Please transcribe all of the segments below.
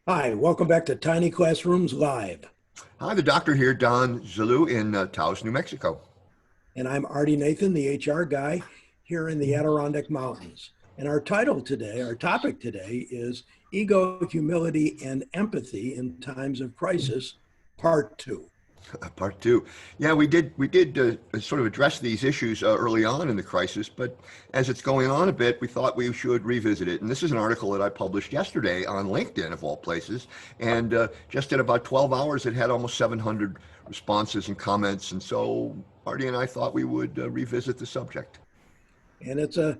Hi, welcome back to Tiny Classrooms Live. Hi, the doctor here, Don Zulu in Taos, New Mexico. And I'm Artie Nathan, the HR guy here in the Adirondack Mountains. And our topic today is Ego, Humility, and Empathy in Times of Crisis, Part 2. Part two. Yeah, we did sort of address these issues early on in the crisis, but as it's going on a bit, we thought we should revisit it. And this is an article that I published yesterday on LinkedIn, of all places. And just in about 12 hours, it had almost 700 responses and comments. And so Artie and I thought we would revisit the subject. And it's a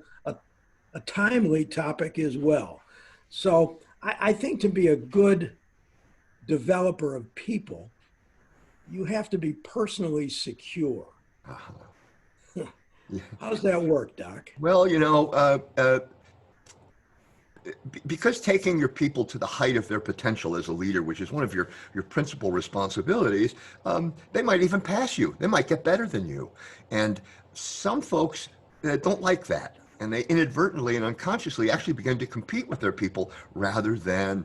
timely topic as well. So I think to be a good developer of people, you have to be personally secure. Uh-huh. How does that work, Doc? Well, because taking your people to the height of their potential as a leader, which is one of your principal responsibilities, they might even pass you. They might get better than you. And some folks don't like that. And they inadvertently and unconsciously actually begin to compete with their people rather than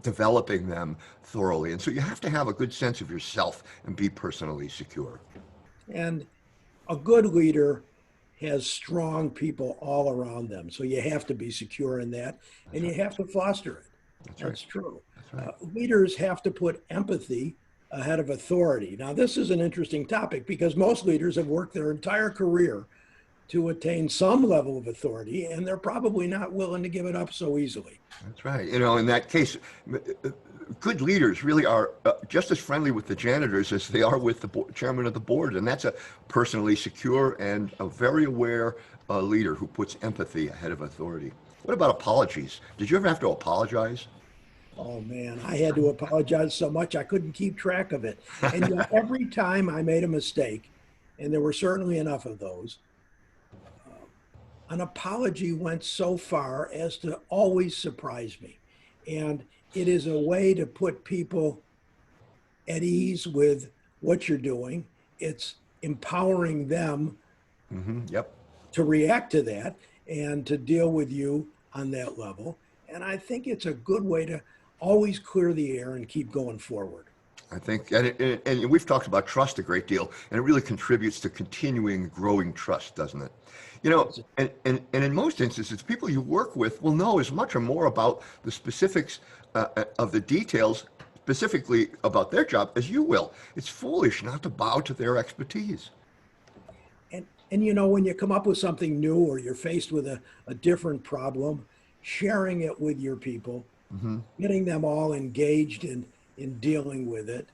developing them thoroughly. And so you have to have a good sense of yourself and be personally secure. And a good leader has strong people all around them. So you have to be secure in that That's and you right. have to foster it. That's right. That's true. That's right. Leaders have to put empathy ahead of authority. Now, this is an interesting topic because most leaders have worked their entire career to attain some level of authority, and they're probably not willing to give it up so easily. That's right. In that case, good leaders really are just as friendly with the janitors as they are with the chairman of the board. And that's a personally secure and a very aware leader who puts empathy ahead of authority. What about apologies? Did you ever have to apologize? Oh man, I had to apologize so much I couldn't keep track of it. And yet, every time I made a mistake, and there were certainly enough of those, an apology went so far as to always surprise me. And it is a way to put people at ease with what you're doing. It's empowering them Yep. to react to that and to deal with you on that level. And I think it's a good way to always clear the air and keep going forward. I think, and we've talked about trust a great deal, and it really contributes to continuing growing trust, doesn't it? And in most instances, people you work with will know as much or more about the specifics of the details, specifically about their job, as you will. It's foolish not to bow to their expertise. And when you come up with something new or you're faced with a different problem, sharing it with your people, Hmm. getting them all engaged in dealing with it,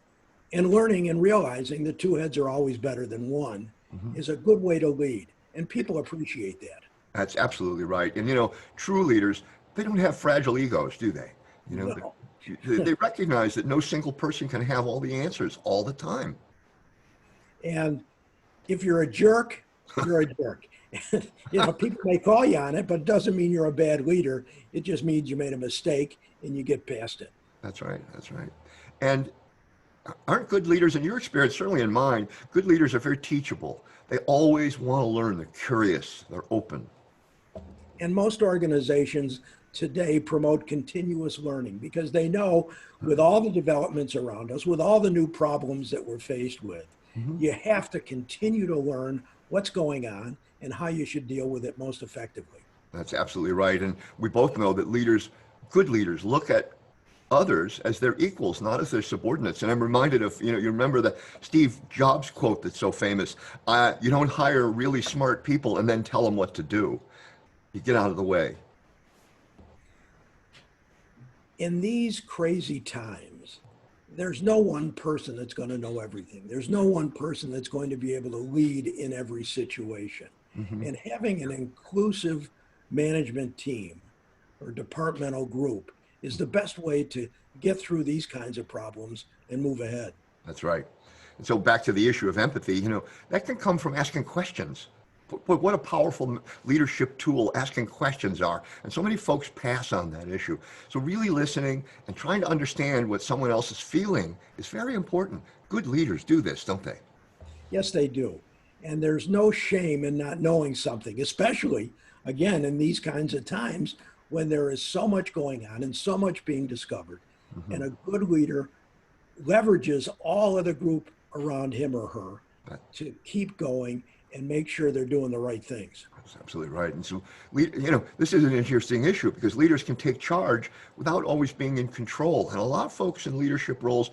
and learning and realizing that two heads are always better than one Hmm. is a good way to lead. And people appreciate that. That's absolutely right. And true leaders, they don't have fragile egos, do they? You know, No. they recognize that no single person can have all the answers all the time. And if you're a jerk, you're a jerk. People may call you on it, but it doesn't mean you're a bad leader. It just means you made a mistake and you get past it. That's right. That's right. And aren't good leaders, in your experience, certainly in mine, good leaders are very teachable. They always want to learn. They're curious. They're open. And most organizations today promote continuous learning because they know with all the developments around us, with all the new problems that we're faced with, Hmm. you have to continue to learn what's going on and how you should deal with it most effectively. That's absolutely right. And we both know that good leaders, look at others as their equals, not as their subordinates. And I'm reminded of, you remember the Steve Jobs quote that's so famous: you don't hire really smart people and then tell them what to do. You get out of the way. In these crazy times, there's no one person that's going to know everything. There's no one person that's going to be able to lead in every situation. Hmm. And having an inclusive management team or departmental group is the best way to get through these kinds of problems and move ahead. That's right. And so back to the issue of empathy, that can come from asking questions. What a powerful leadership tool asking questions are. And so many folks pass on that issue. So really listening and trying to understand what someone else is feeling is very important. Good leaders do this, don't they? Yes, they do. And there's no shame in not knowing something, especially, again, in these kinds of times when there is so much going on and so much being discovered. Mhm. And a good leader leverages all of the group around him or her That- to keep going and make sure they're doing the right things. That's absolutely right. And so, this is an interesting issue because leaders can take charge without always being in control. And a lot of folks in leadership roles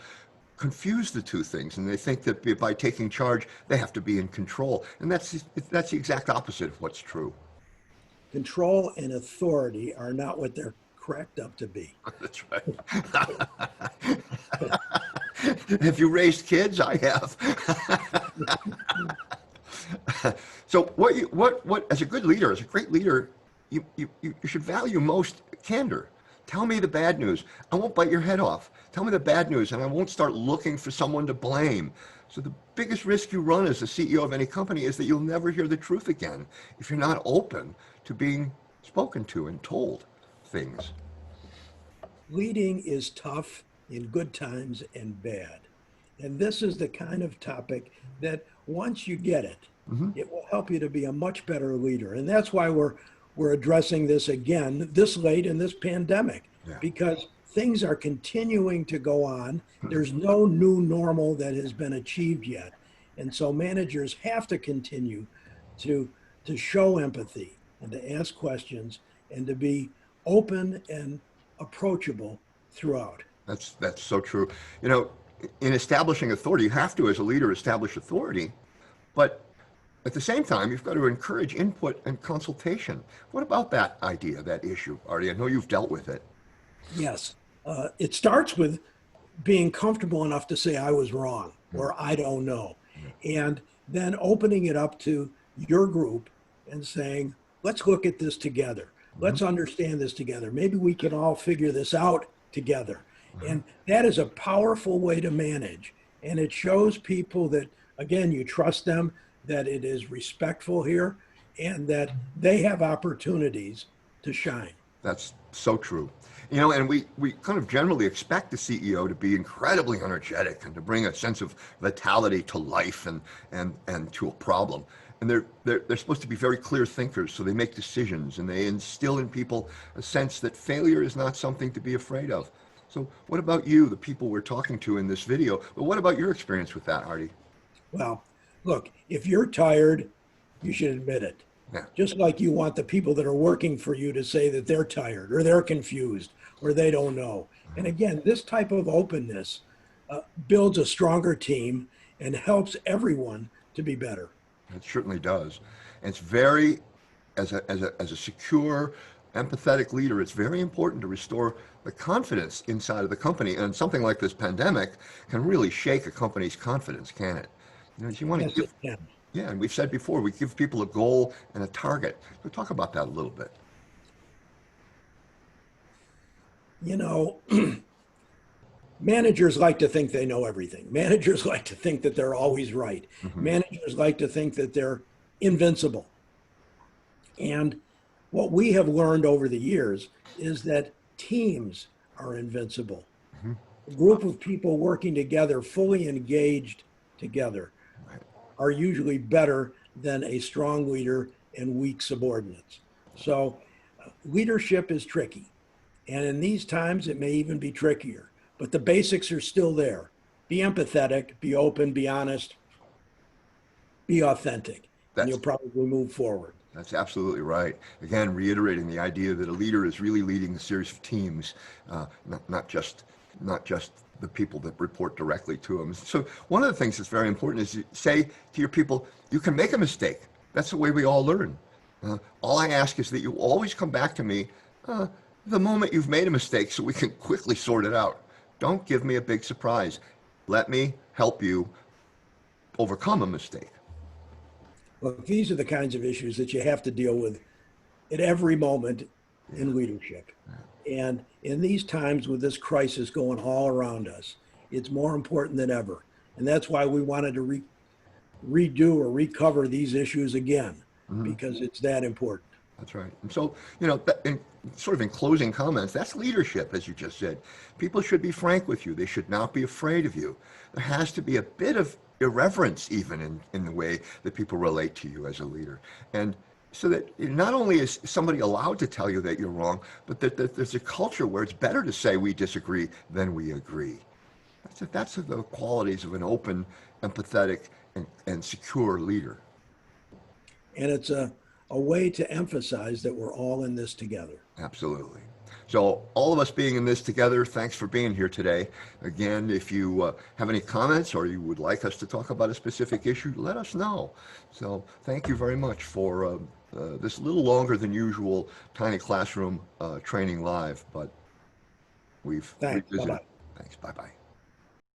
confuse the two things, and they think that by taking charge, they have to be in control. And that's the exact opposite of what's true. Control and authority are not what they're cracked up to be. That's right. Have you raised kids? I have. So what as a good leader, as a great leader, you should value most candor. Tell me the bad news. I won't bite your head off. Tell me the bad news, and I won't start looking for someone to blame. So the biggest risk you run as the CEO of any company is that you'll never hear the truth again if you're not open to being spoken to and told things. Leading is tough in good times and bad. And this is the kind of topic that once you get it, Hmm. it will help you to be a much better leader. And that's why we're addressing this again this late in this pandemic, Yeah. because things are continuing to go on. There's no new normal that has been achieved yet. And so managers have to continue to to show empathy and to ask questions and to be open and approachable throughout. That's so true. You know, in establishing authority, you have to, as a leader, establish authority, but at the same time, you've got to encourage input and consultation. What about that idea, that issue, Artie? I know you've dealt with it. Yes, it starts with being comfortable enough to say I was wrong Yeah, or I don't know. yeah. And then opening it up to your group and saying, let's look at this together. Mhm, Let's understand this together. Maybe we can all figure this out together. mhm. And that is a powerful way to manage. And it shows people that, again, you trust them, that it is respectful here, and that they have opportunities to shine. That's so true. And we kind of generally expect the CEO to be incredibly energetic and to bring a sense of vitality to life and to a problem. And they're supposed to be very clear thinkers, so they make decisions and they instill in people a sense that failure is not something to be afraid of. So what about you, the people we're talking to in this video? But what about your experience with that, Artie? Well, look, if you're tired, you should admit it. Yeah. Just like you want the people that are working for you to say that they're tired or they're confused or they don't know. And again, this type of openness builds a stronger team and helps everyone to be better. It certainly does. And it's very, as a secure, empathetic leader, it's very important to restore the confidence inside of the company. And something like this pandemic can really shake a company's confidence, can it? You want to Yes, it give, can. yeah, and we've said before, we give people a goal and a target. So talk about that a little bit. You know, managers like to think they know everything. Managers like to think that they're always right. Hmm. Managers like to think that they're invincible. And what we have learned over the years is that teams are invincible. Hmm. A group of people working together, fully engaged together, Right. are usually better than a strong leader and weak subordinates. So, leadership is tricky. And in these times, it may even be trickier, but the basics are still there. Be empathetic, be open, be honest, be authentic, and you'll That's probably move forward. That's absolutely right. Again, reiterating the idea that a leader is really leading a series of teams, not just the people that report directly to him. So one of the things that's very important is you say to your people, you can make a mistake. That's the way we all learn. All I ask is that you always come back to me uh, the moment you've made a mistake so we can quickly sort it out. Don't give me a big surprise. Let me help you overcome a mistake. Look, these are the kinds of issues that you have to deal with at every moment Yeah. in leadership. And in these times with this crisis going all around us, it's more important than ever. And that's why we wanted to redo or recover these issues again, Mhm. because it's that important. That's right. And so, sort of in closing comments, that's leadership, as you just said. People should be frank with you. They should not be afraid of you. There has to be a bit of irreverence even in the way that people relate to you as a leader. And so that not only is somebody allowed to tell you that you're wrong, but that there's a culture where it's better to say we disagree than we agree. That's the qualities of an open, empathetic, and secure leader. And it's a way to emphasize that we're all in this together. Absolutely. So, all of us being in this together, thanks for being here today. Again, if you have any comments or you would like us to talk about a specific issue, let us know. So, thank you very much for this little longer than usual Tiny Classroom Training Live, but we've Thanks. Bye revisited. bye. Thanks. Bye bye.